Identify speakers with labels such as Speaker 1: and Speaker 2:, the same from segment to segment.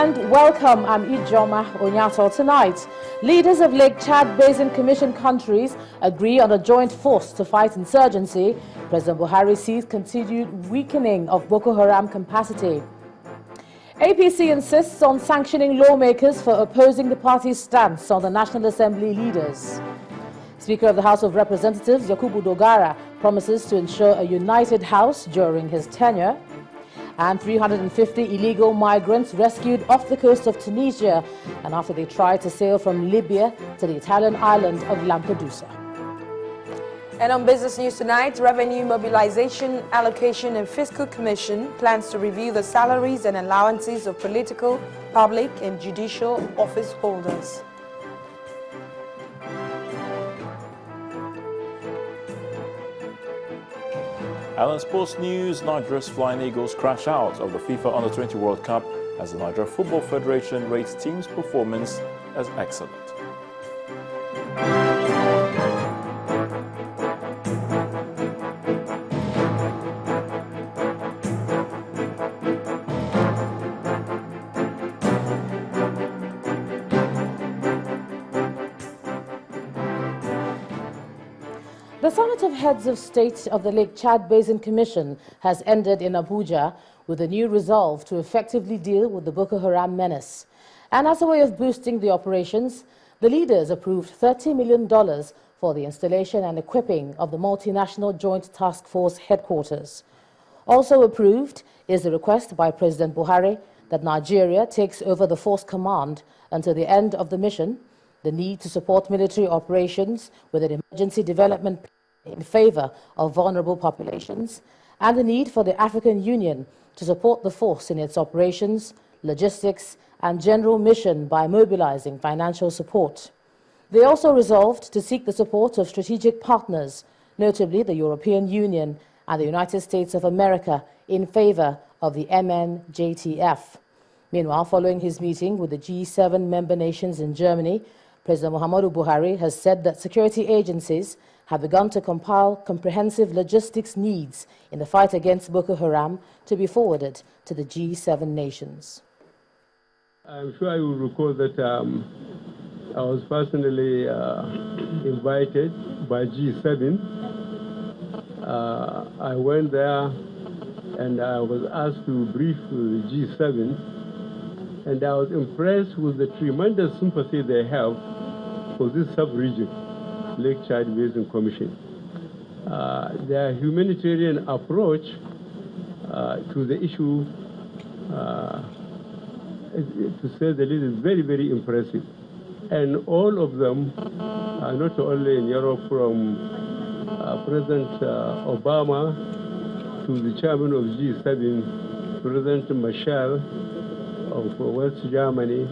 Speaker 1: and welcome. I'm Ijoma Onyato. Tonight, leaders of Lake Chad Basin Commission countries agree on a joint force to fight insurgency. President Buhari sees continued weakening of Boko Haram capacity. APC insists on sanctioning lawmakers for opposing the party's stance on the National Assembly leaders. Speaker of the House of Representatives, Yakubu Dogara, promises to ensure a united House during his tenure. And 350 illegal migrants rescued off the coast of Tunisia and after they tried to sail from Libya to the Italian island of Lampedusa.
Speaker 2: And on Business News tonight, Revenue Mobilization, Allocation and Fiscal Commission plans to review the salaries and allowances of political, public and judicial office holders.
Speaker 3: And in sports news, Nigeria's Flying Eagles crash out of the FIFA Under-20 World Cup as the Nigeria Football Federation rates team's performance as excellent.
Speaker 1: The Summit of Heads of State of the Lake Chad Basin Commission has ended in Abuja with a new resolve to effectively deal with the Boko Haram menace. And as a way of boosting the operations, the leaders approved $30 million for the installation and equipping of the Multinational Joint Task Force headquarters. Also approved is the request by President Buhari that Nigeria takes over the force command until the end of the mission, the need to support military operations with an emergency development plan in favor of vulnerable populations, and the need for the African Union to support the force in its operations, logistics, and general mission by mobilizing financial support. They also resolved to seek the support of strategic partners, notably the European Union and the United States of America, in favor of the MJTF. Meanwhile, following his meeting with the G7 member nations in Germany, President Muhammadu Buhari has said that security agencies have begun to compile comprehensive logistics needs in the fight against Boko Haram to be forwarded to the G7 nations.
Speaker 4: I'm sure you will recall that I was personally invited by G7. I went there and I was asked to brief the G7, and I was impressed with the tremendous sympathy they have for this sub-region, Lake Chad Basin Commission. Their humanitarian approach to the issue, to say the least, is very, very impressive. And all of them, not only in Europe, from President Obama to the chairman of G7, President Michel of West Germany,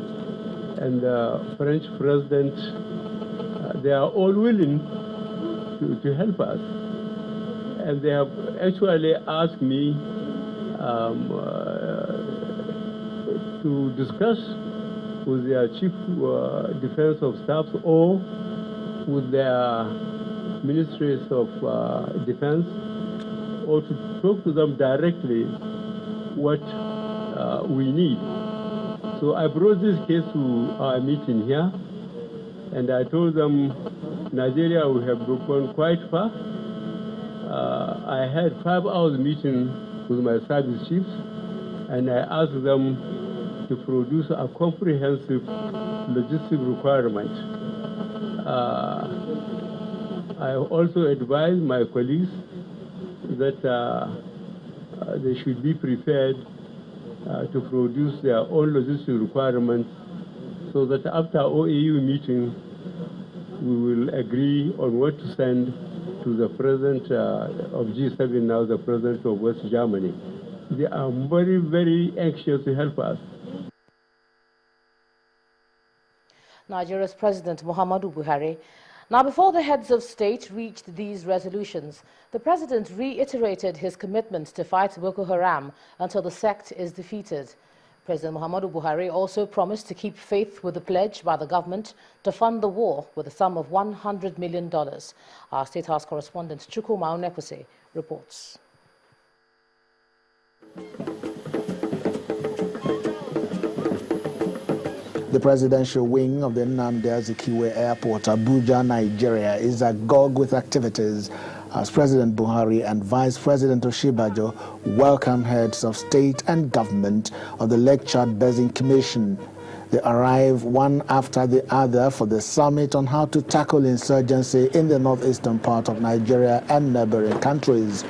Speaker 4: and the French president, they are all willing to help us. And they have actually asked me to discuss with their chief defense of staff or with their ministries of defense, or to talk to them directly what we need. So I brought this case to our meeting here, and I told them Nigeria will have gone quite far. I had 5 hours meeting with my service chiefs, and I asked them to produce a comprehensive logistic requirement. I also advised my colleagues that they should be prepared to produce their own logistic requirements, so that after OAU meeting, we will agree on what to send to the president of G7, now the president of West Germany. They are very, very anxious to help us.
Speaker 1: Nigeria's President Muhammadu Buhari. Now, before the heads of state reached these resolutions, the president reiterated his commitment to fight Boko Haram until the sect is defeated. President Muhammadu Buhari also promised to keep faith with the pledge by the government to fund the war with a sum of $100 million. Our State House correspondent Chukwuma Onekwusi reports.
Speaker 5: The presidential wing of the Nnamdi Azikiwe Airport, Abuja, Nigeria, is agog with activities as President Buhari and Vice President Oshibajo welcome heads of state and government of the Lake Chad Basin Commission. They arrive one after the other for the summit on how to tackle insurgency in the northeastern part of Nigeria and neighboring countries.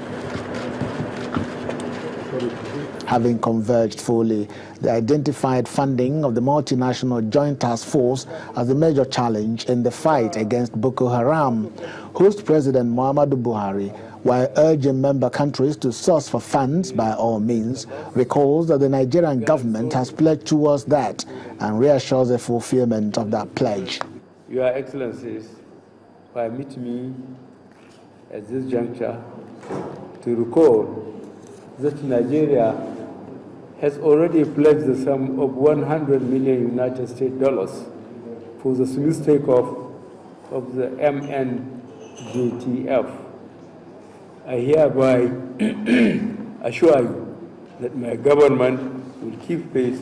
Speaker 5: Having converged fully, they identified funding of the Multinational Joint Task Force as the major challenge in the fight against Boko Haram. Host President Muhammadu Buhari, while urging member countries to source for funds by all means, recalls that the Nigerian government has pledged towards that and reassures the fulfillment of that pledge.
Speaker 4: Your Excellencies, permit me at this juncture to recall that Nigeria has already pledged the sum of $100 million United States dollars for the smooth takeoff of the MJTF. I hereby assure you that my government will keep pace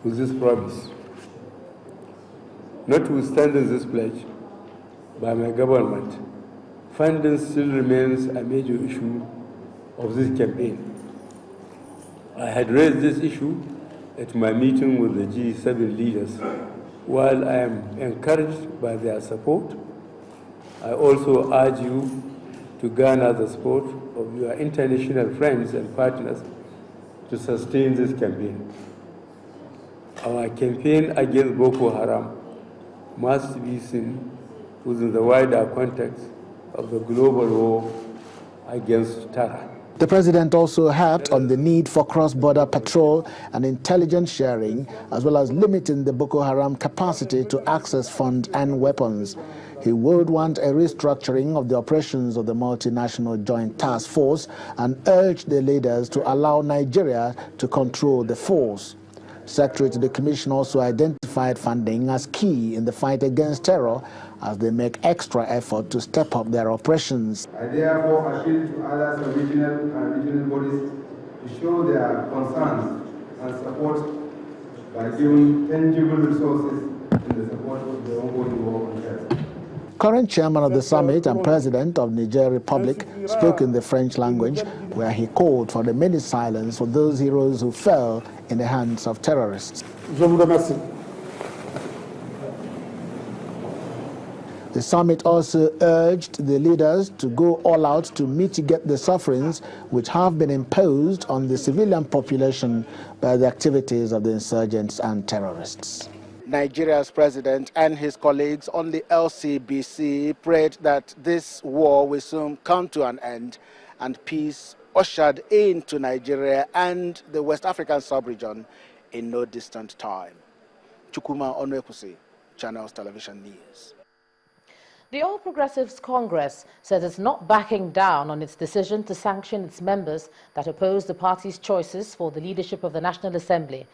Speaker 4: with this promise. Notwithstanding this pledge by my government, funding still remains a major issue of this campaign. I had raised this issue at my meeting with the G7 leaders. While I am encouraged by their support, I also urge you to garner the support of your international friends and partners to sustain this campaign. Our campaign against Boko Haram must be seen within the wider context of the global war against terror.
Speaker 5: The president also harped on the need for cross-border patrol and intelligence sharing, as well as limiting the Boko Haram capacity to access funds and weapons. He would want a restructuring of the operations of the Multinational Joint Task Force and urged the leaders to allow Nigeria to control the force. Secretary to the Commission also identified funding as key in the fight against terror as they make extra effort to step up their operations.
Speaker 6: I therefore appeal to other sub-regional and regional bodies to show their concerns and support by giving tangible resources in the support of the ongoing war on terror.
Speaker 5: Current chairman of the summit and president of Niger Republic spoke in the French language, where he called for the minute silence for those heroes who fell in the hands of terrorists.
Speaker 7: Je vous remercie.
Speaker 5: The summit also urged the leaders to go all out to mitigate the sufferings which have been imposed on the civilian population by the activities of the insurgents and terrorists. Nigeria's president and his colleagues on the LCBC prayed that this war will soon come to an end and peace ushered into Nigeria and the West African sub-region in no distant time. Chukwuma Onwekusi, Channels Television News.
Speaker 1: The All Progressives Congress says it's not backing down on its decision to sanction its members that oppose the party's choices for the leadership of the National Assembly.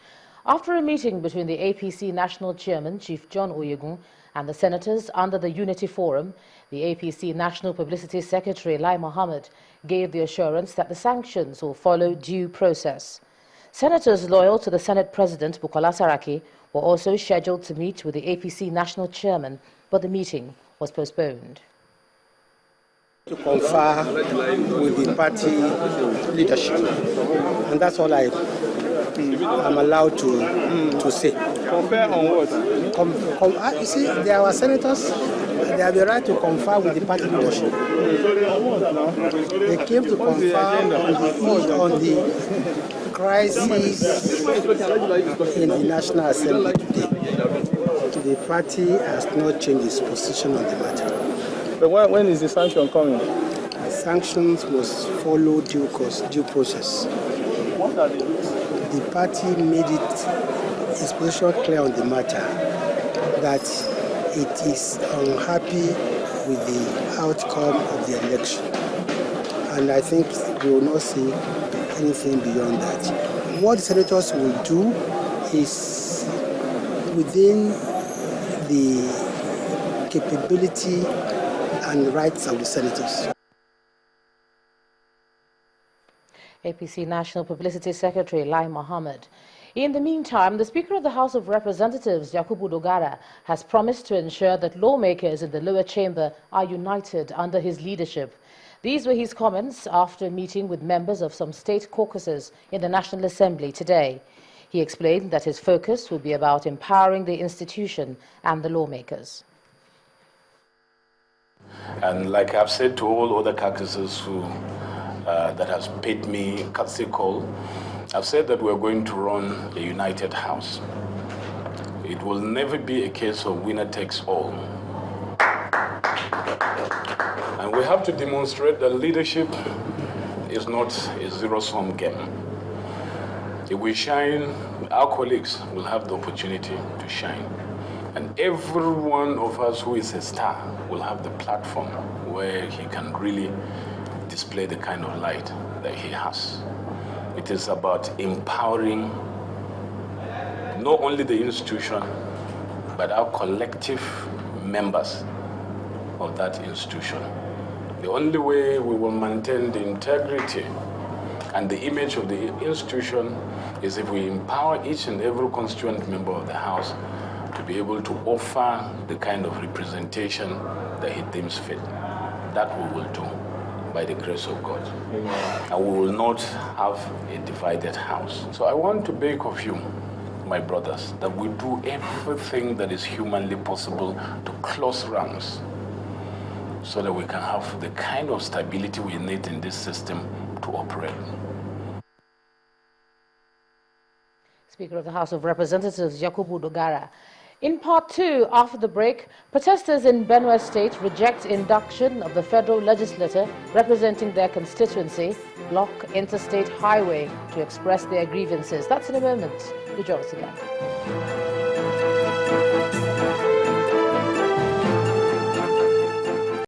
Speaker 1: After a meeting between the APC National Chairman, Chief John Oyegun, and the senators under the Unity Forum, the APC National Publicity Secretary, Lai Mohammed, gave the assurance that the sanctions will follow due process. Senators loyal to the Senate President, Bukola Saraki, were also scheduled to meet with the APC National Chairman, but the meeting was postponed.
Speaker 8: To confer with the party leadership, and that's all I'm allowed to say.
Speaker 7: Confer on what?
Speaker 8: You see, there are senators, they have the right to confer with the party leadership. They came to confer on the crisis in the National Assembly today. The party has not changed its position on the matter.
Speaker 7: But when is the sanction coming?
Speaker 8: The sanctions must follow due process.
Speaker 7: What are the rules?
Speaker 8: The party made its position clear on the matter that it is unhappy with the outcome of the election. And I think we will not see anything beyond that. What the senators will do is within the capability and rights of the senators.
Speaker 1: APC National Publicity Secretary Lai Mohammed. In the meantime, the Speaker of the House of Representatives, Yakubu Dogara, has promised to ensure that lawmakers in the lower chamber are united under his leadership. These were his comments after a meeting with members of some state caucuses in the National Assembly today. He explained that his focus will be about empowering the institution and the lawmakers.
Speaker 9: And like I've said to all other caucuses who that has paid me courtesy call, I've said that we're going to run a united house. It will never be a case of winner takes all. And we have to demonstrate that leadership is not a zero-sum game. If we shine, our colleagues will have the opportunity to shine. And every one of us who is a star will have the platform where he can really display the kind of light that he has. It is about empowering not only the institution, but our collective members of that institution. The only way we will maintain the integrity and the image of the institution is if we empower each and every constituent member of the House to be able to offer the kind of representation that he deems fit. That we will do by the grace of God. And we will not have a divided House. So I want to beg of you, my brothers, that we do everything that is humanly possible to close ranks so that we can have the kind of stability we need in this system to operate.
Speaker 1: Speaker of the House of Representatives, Yakubu Dogara. In part two, after the break, protesters in Benue State reject induction of the federal legislator representing their constituency, block interstate highway to express their grievances. That's in a moment. Do join us again.